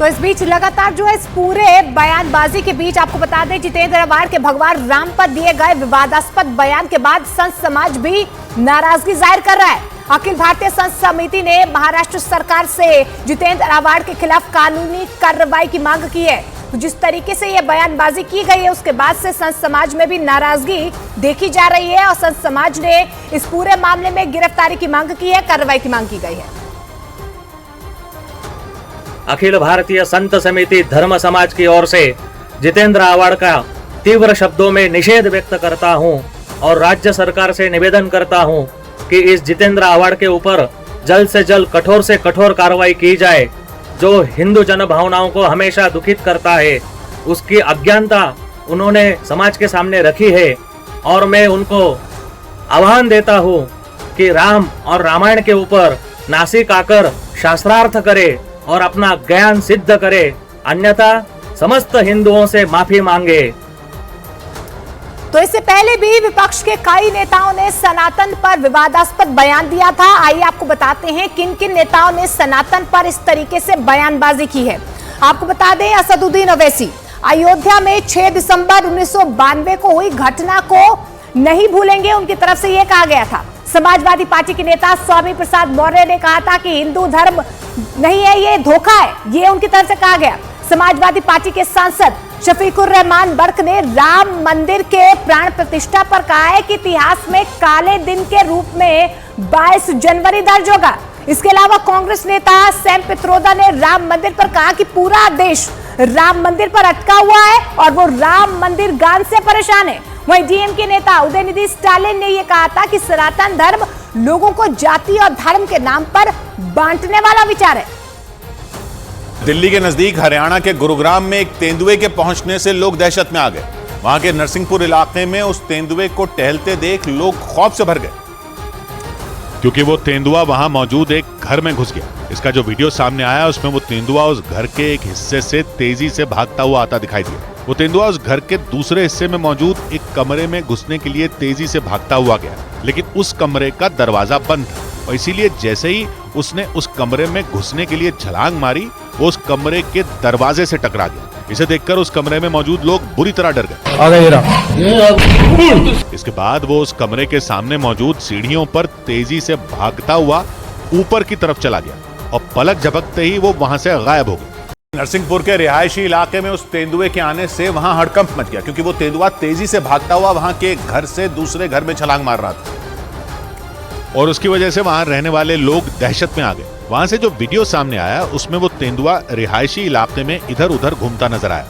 तो इस बीच लगातार जो है इस पूरे बयानबाजी के बीच आपको बता दें, जितेंद्र आव्हाड के भगवान राम पर दिए गए विवादास्पद बयान के बाद संत समाज भी नाराजगी जाहिर कर रहा है। अखिल भारतीय संत समिति ने महाराष्ट्र सरकार से जितेंद्र आव्हाड के खिलाफ कानूनी कार्रवाई की मांग की है। तो जिस तरीके से यह बयानबाजी की गई है उसके बाद से संत समाज में भी नाराजगी देखी जा रही है और संत समाज ने इस पूरे मामले में गिरफ्तारी की मांग की है, कार्रवाई की मांग की गई है। अखिल भारतीय संत समिति धर्म समाज की ओर से जितेंद्र आव्हाड का तीव्र शब्दों में निषेध व्यक्त करता हूं और राज्य सरकार से निवेदन करता हूं कि इस जितेंद्र आव्हाड के ऊपर जल्द से जल्द कठोर से कठोर कार्रवाई की जाए। जो हिंदू जन भावनाओं को हमेशा दुखित करता है, उसकी अज्ञानता उन्होंने समाज के सामने रखी है और मैं उनको आह्वान देता हूं कि राम और रामायण के ऊपर नासिक आकर शास्त्रार्थ करे और अपना ज्ञान सिद्ध करे, अन्यथा समस्त हिंदुओं से माफी मांगे। तो इससे पहले भी विपक्ष के कई नेताओं ने सनातन पर विवादास्पद बयान दिया था। आइए आपको बताते हैं किन किन नेताओं ने सनातन पर इस तरीके से बयानबाजी की है। आपको बता दें, असदुद्दीन ओवैसी अयोध्या में 6 दिसंबर 1992 को हुई घटना को नहीं भूलेंगे, उनकी तरफ से यह कहा गया था। समाजवादी पार्टी के नेता स्वामी प्रसाद मौर्य ने कहा था कि हिंदू धर्म नहीं है, ये धोखा है, ये उनकी तरफ से कहा गया। समाजवादी पार्टी के सांसद शफीकुर रहमान बर्क ने राम मंदिर के प्राण प्रतिष्ठा पर कहा है कि इतिहास में काले दिन के रूप में 22 जनवरी दर्ज होगा। इसके अलावा कांग्रेस नेता सैम पित्रोदा ने राम मंदिर पर कहा कि पूरा देश राम मंदिर पर अटका हुआ है और वो राम मंदिर गान से परेशान है। वहीं डीएमके नेता उदयनिधि स्टालिन ने यह कहा था कि सनातन धर्म लोगों को जाति और धर्म के नाम पर बांटने वाला विचार है। दिल्ली के नजदीक हरियाणा के गुरुग्राम में एक तेंदुए के पहुंचने से लोग दहशत में आ गए। वहां के नरसिंहपुर इलाके में उस तेंदुए को टहलते देख लोग खौफ से भर गए, क्योंकि वो तेंदुआ वहां मौजूद एक घर में घुस गया। इसका जो वीडियो सामने आया उसमें वो तेंदुआ उस घर के एक हिस्से से तेजी से भागता हुआ आता दिखाई दिया। वो तेंदुआ उस घर के दूसरे हिस्से में मौजूद एक कमरे में घुसने के लिए तेजी से भागता हुआ गया, लेकिन उस कमरे का दरवाजा बंद था और इसीलिए जैसे ही उसने उस कमरे में घुसने के लिए छलांग मारी, वो उस कमरे के दरवाजे से टकरा गया। इसे देखकर उस कमरे में मौजूद लोग बुरी तरह डर गए। इसके बाद वो उस कमरे के सामने मौजूद सीढ़ियों पर तेजी से भागता हुआ ऊपर की तरफ चला गया और पलक झपकते ही वो वहां से गायब हो गया। नरसिंहपुर के रिहायशी इलाके में उस तेंदुए के आने से वहां हड़कंप मच गया, क्योंकि वो तेंदुआ तेजी से भागता हुआ वहां के घर से दूसरे घर में छलांग मार रहा था और उसकी वजह से वहां रहने वाले लोग दहशत में आ गए। वहां से जो वीडियो सामने आया उसमें वो तेंदुआ रिहायशी इलाके में इधर उधर घूमता नजर आया।